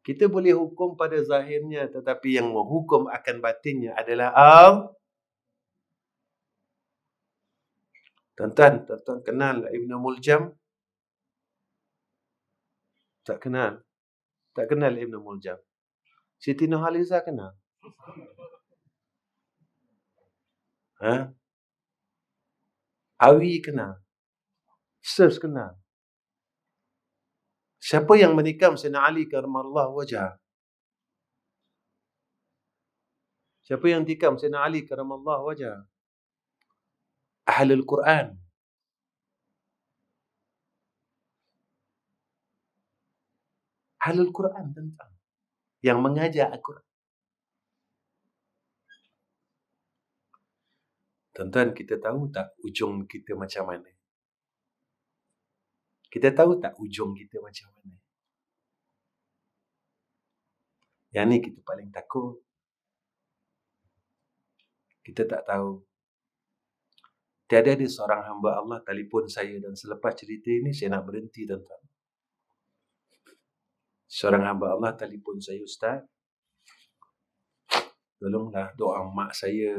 S1: Kita boleh hukum pada zahirnya, tetapi yang menghukum akan batinnya adalah Allah. Tuan-tuan kenal Ibn Muljam? Tak kenal. Tak kenal Ibn Muljam. Siti Nurhaliza kenal? Ha? Awi kenal? Sirs kenal? Siapa yang menikam Sayyidina Ali karamallahu wajhah? Siapa yang tikam Sayyidina Ali karamallahu wajhah? Ahlul Quran. Ahlul Quran, tentang yang mengajar Al-Quran. Tuan-tuan, kita tahu tak ujung kita macam mana? Kita tahu tak ujung kita macam mana? Yang ni kita paling takut. Kita tak tahu. Tiada ada seorang hamba Allah telefon saya dan selepas cerita ini saya nak berhenti, tuan-tuan. Seorang hamba Allah telefon saya, Ustaz, tolonglah doa mak saya.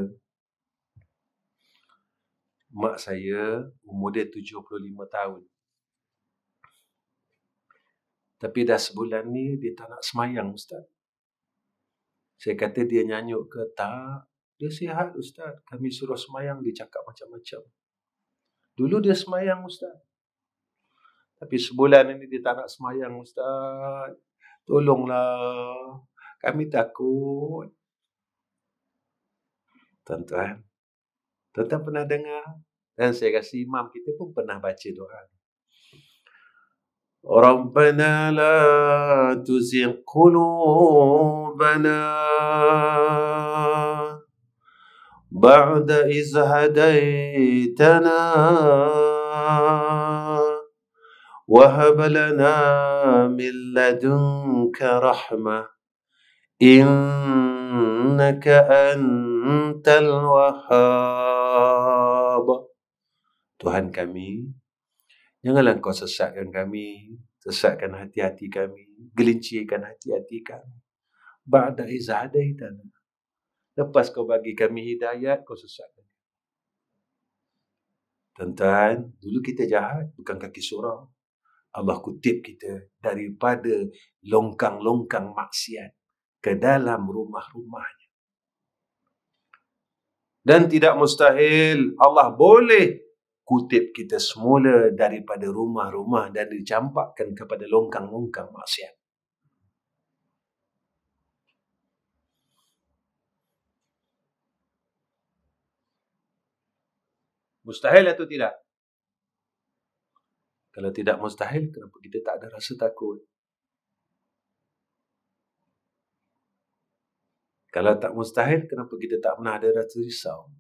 S1: Mak saya umur dia 75 tahun. Tapi dah sebulan ni dia tak nak semayang, Ustaz. Saya kata dia nyanyuk ke? Tak. Dia sihat, Ustaz. Kami suruh semayang, dia cakap macam-macam. Dulu dia semayang, Ustaz. Tapi sebulan ini dia tak nak semayang, Ustaz. Tolonglah. Kami takut. Tuan-tuan. Tuan-tuan pernah dengar? Dan saya rasa imam kita pun pernah baca doa. Rabbana la tuzigh qulubana ba'da iz hadaitana wa hab lana min ladunka rahmah innaka antal wahhab. Tuhan kami, janganlah Kau sesatkan kami, sesatkan hati-hati kami, gelincirkan hati-hati kami. Ba'da iz hadaitana. Lepas Kau bagi kami hidayat, Kau sesatkan. Tuan-tuan, dulu kita jahat, bukan kaki surau. Allah kutip kita daripada longkang-longkang maksiat ke dalam rumah-rumahnya. Dan tidak mustahil Allah boleh kutip kita semula daripada rumah-rumah dan dicampakkan kepada longkang-longkang maksiat. Mustahil atau tidak? Kalau tidak mustahil, kenapa kita tak ada rasa takut? Kalau tak mustahil, kenapa kita tak pernah ada rasa risau?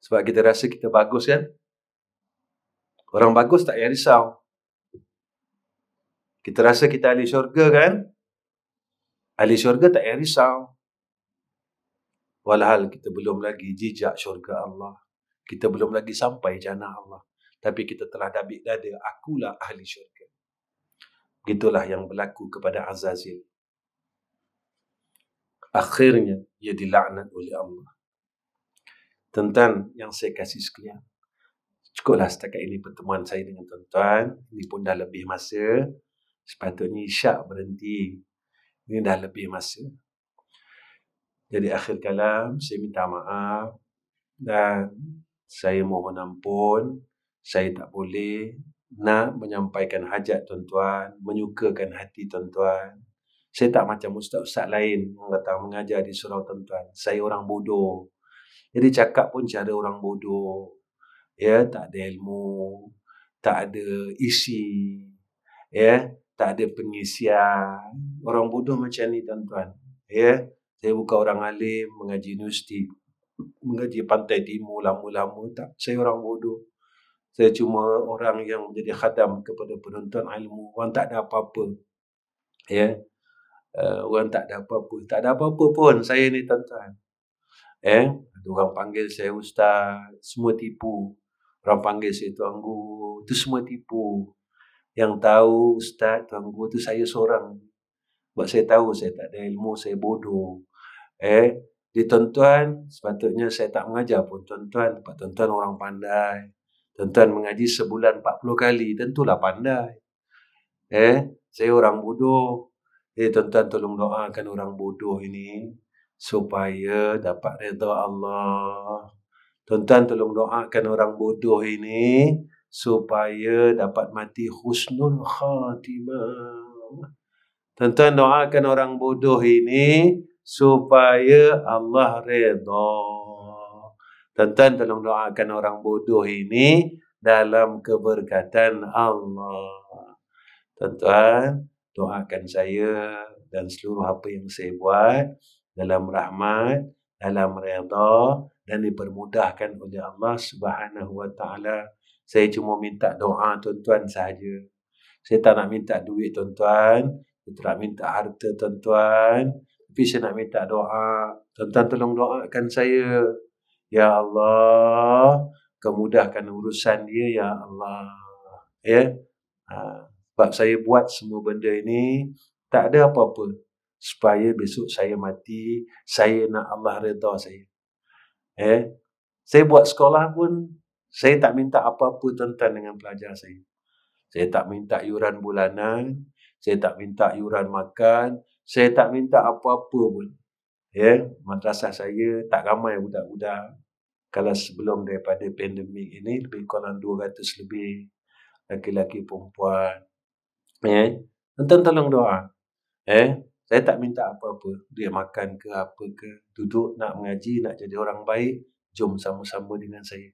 S1: Sebab kita rasa kita bagus, kan? Orang bagus tak payah risau. Kita rasa kita ahli syurga, kan? Ahli syurga tak payah risau. Walhal kita belum lagi jejak syurga Allah. Kita belum lagi sampai jannah Allah. Tapi kita telah dabik dada, akulah ahli syurga. Begitulah yang berlaku kepada Azazil. Akhirnya, ia dilaknat oleh Allah. Tuan-tuan yang saya kasih sekalian, cukuplah setakat ini pertemuan saya dengan tuan-tuan. Ini pun dah lebih masa. Sepatutnya isyak berhenti. Ini dah lebih masa. Jadi akhir kalam, saya minta maaf. Dan saya mohon ampun. Saya tak boleh nak menyampaikan hajat tuan-tuan, menyukakan hati tuan-tuan. Saya tak macam ustaz-ustaz lain yang datang mengajar di surau tuan-tuan. Saya orang bodoh. Jadi cakap pun cara orang bodoh. Ya, tak ada ilmu, tak ada isi, ya, tak ada pengisian. Orang bodoh macam ni tuan-tuan. Ya, saya bukan orang alim mengaji universiti, mengaji pantai timur lama-lama, tak. Saya orang bodoh. Saya cuma orang yang menjadi khadam kepada penonton ilmu. Orang tak ada apa-apa. Ya, orang tak ada apa-apa. Tak ada apa-apa pun saya ni tuan-tuan. Ada orang panggil saya ustaz, semua tipu. Orang panggil saya Tuan Guru, itu semua tipu. Yang tahu ustaz, Tuan Guru itu saya seorang. Sebab saya tahu saya tak ada ilmu, saya bodoh. Di tuan-tuan, sepatutnya saya tak mengajar pun tuan-tuan. Sebab tuan-tuan orang pandai. Tuan-tuan mengaji sebulan 40 kali, tentulah pandai. Saya orang bodoh. Jadi tuan-tuan tolong doakan orang bodoh ini supaya dapat redha Allah. Tuan-tuan tolong doakan orang bodoh ini supaya dapat mati husnul khatimah. Tuan-tuan doakan orang bodoh ini supaya Allah redha. Tuan-tuan tolong doakan orang bodoh ini dalam keberkatan Allah. Tuan-tuan, doakan saya dan seluruh apa yang saya buat dalam rahmat, dalam redha dan dipermudahkan oleh Allah Subhanahu wa taala. Saya cuma minta doa tuan-tuan sahaja. Saya tak nak minta duit tuan-tuan, saya tak nak minta harta tuan-tuan, tapi saya nak minta doa. Tuan-tuan tolong doakan saya. Ya Allah, kemudahkan urusan dia, Ya Allah. Ya. Sebab saya buat semua benda ini, tak ada apa-apa. Supaya besok saya mati, saya nak Allah redha saya. Saya buat sekolah pun, saya tak minta apa-apa tuan-tuan dengan pelajar saya. Saya tak minta yuran bulanan, saya tak minta yuran makan, saya tak minta apa-apa pun. Madrasah saya tak ramai budak-budak. Kalau sebelum daripada pandemik ini, lebih kurang 200 lebih. Laki-laki, perempuan. Tuan-tuan tolong doa. Saya tak minta apa-apa. Dia makan ke apa ke. Duduk nak mengaji, nak jadi orang baik. Jom sama-sama dengan saya.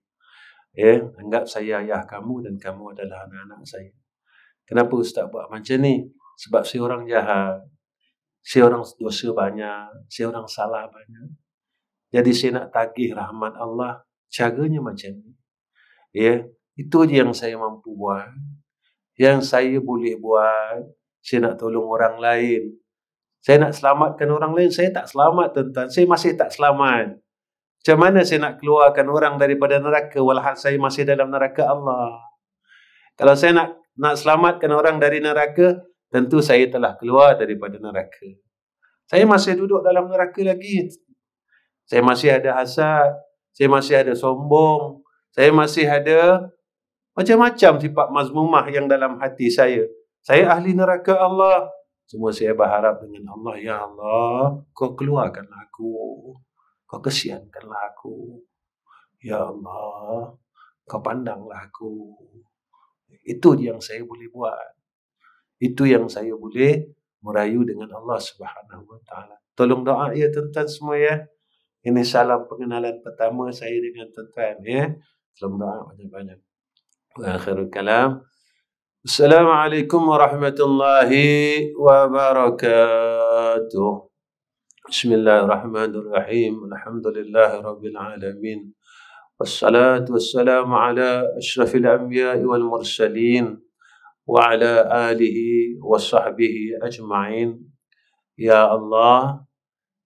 S1: Anggap saya ayah kamu dan kamu adalah anak-anak saya. Kenapa Ustaz buat macam ni? Sebab saya orang jahat. Saya orang dosa banyak. Saya orang salah banyak. Jadi saya nak tagih rahmat Allah. Caranya macam ni. Itu je yang saya mampu buat. Yang saya boleh buat. Saya nak tolong orang lain. Saya nak selamatkan orang lain. Saya tak selamat, tuan-tuan. Saya masih tak selamat. Macam mana saya nak keluarkan orang daripada neraka walhal saya masih dalam neraka Allah? Kalau saya nak selamatkan orang dari neraka, tentu saya telah keluar daripada neraka. Saya masih duduk dalam neraka lagi. Saya masih ada hasad. Saya masih ada sombong. Saya masih ada macam-macam sifat mazmumah yang dalam hati saya. Saya ahli neraka Allah. Cuma saya berharap dengan Allah, Ya Allah, Kau keluarkanlah aku. Kau kesiankanlah aku. Ya Allah, Kau pandanglah aku. Itu yang saya boleh buat. Itu yang saya boleh merayu dengan Allah Subhanahu Wa Taala. Tolong doa ya tuan-tuan semua ya. Ini salam pengenalan pertama saya dengan tuan-tuan ya. Tolong doa banyak-banyak. Wa akhirul kalam. Assalamualaikum warahmatullahi wabarakatuh. Bismillahirrahmanirrahim. Alhamdulillahi rabbil alamin. Wassalatu wassalamu ala asyrafil anbiya'i wal mursalin wa ala alihi wa sahbihi ajma'in. Ya Allah,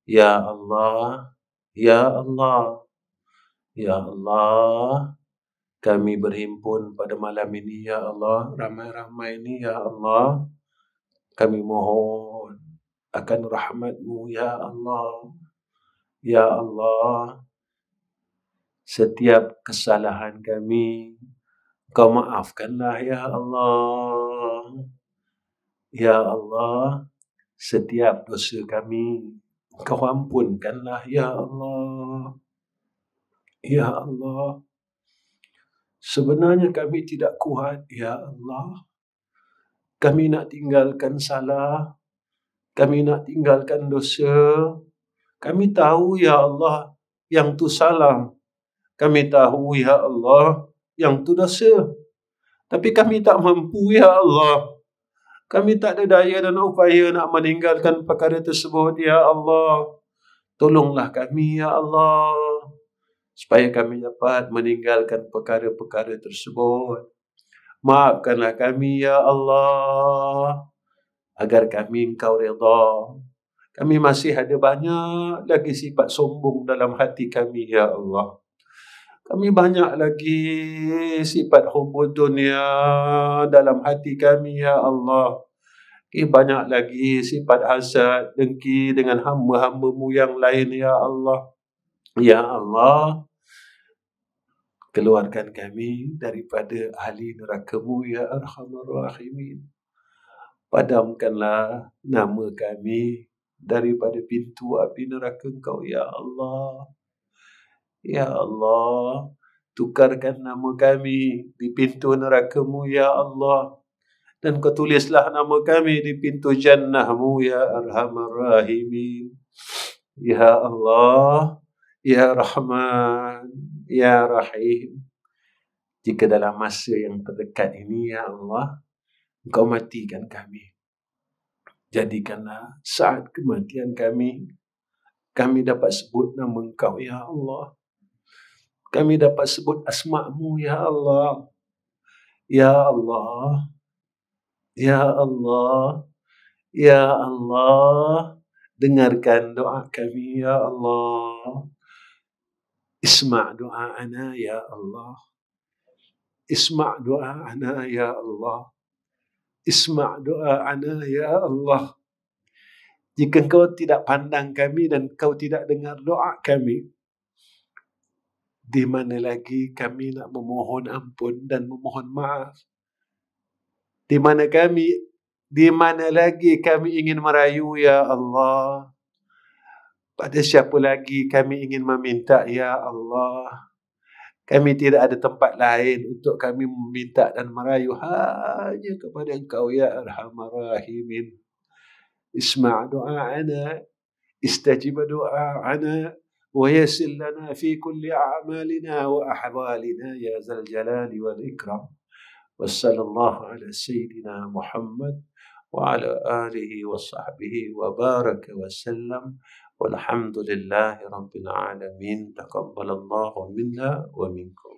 S1: Ya Allah, Ya Allah, Ya Allah, kami berhimpun pada malam ini, Ya Allah, ramai-ramai ini, Ya Allah. Kami mohon akan rahmat-Mu, Ya Allah. Ya Allah, setiap kesalahan kami, Kau maafkanlah, Ya Allah. Ya Allah, setiap dosa kami, Kau ampunkanlah, Ya Allah. Ya Allah, sebenarnya kami tidak kuat, Ya Allah. Kami nak tinggalkan salah. Kami nak tinggalkan dosa. Kami tahu, Ya Allah, yang tu salah. Kami tahu, Ya Allah, yang tu dosa. Tapi kami tak mampu, Ya Allah. Kami tak ada daya dan upaya nak meninggalkan perkara tersebut, Ya Allah. Tolonglah kami, Ya Allah, supaya kami dapat meninggalkan perkara-perkara tersebut. Maafkanlah kami, Ya Allah, agar kami Engkau redha. Kami masih ada banyak lagi sifat sombong dalam hati kami, Ya Allah. Kami banyak lagi sifat hubbud dunia dalam hati kami, Ya Allah. Banyak lagi sifat hasad, dengki dengan hamba-hamba-Mu yang lain, Ya Allah. Ya Allah, keluarkan kami daripada ahli neraka-Mu, Ya Arhamar Rahimin. Padamkanlah nama kami daripada pintu api neraka Engkau, Ya Allah. Ya Allah, tukarkan nama kami di pintu neraka-Mu, Ya Allah. Dan Kau tulislah nama kami di pintu jannah-Mu, Ya Arhamar Rahimin. Ya Allah, Ya Rahman, Ya Rahim. Jika dalam masa yang terdekat ini, Ya Allah, Engkau matikan kami. Jadikanlah saat kematian kami dapat sebut nama Engkau, Ya Allah. Kami dapat sebut asma-Mu, Ya Allah. Ya Allah, Ya Allah, Ya Allah. Dengarkan doa kami, Ya Allah. اسمع دعاءنا يا الله، اسمع دعاءنا يا الله، اسمع دعاءنا ya Allah. Jika Engkau tidak pandang kami dan Engkau tidak dengar doa kami, di mana lagi kami nak memohon ampun dan memohon maaf? Di mana lagi kami ingin merayu ya Allah? Pada siapa lagi kami ingin meminta ya Allah? Kami tidak ada tempat lain untuk kami meminta dan merayu, hanya kepada Engkau ya Arhamar Rahimin. Isma' du'a'ana, istajib du'a'ana, wa yassir lana fi kulli a'malina wa ahwalina ya zal jalali wal ikram. Wassallallahu ala sayyidina Muhammad wa ala alihi wa sahbihi wa baraka wa sallam. Walhamdulillahi rabbil alamin. Taqabbalallahu minna wa minkum.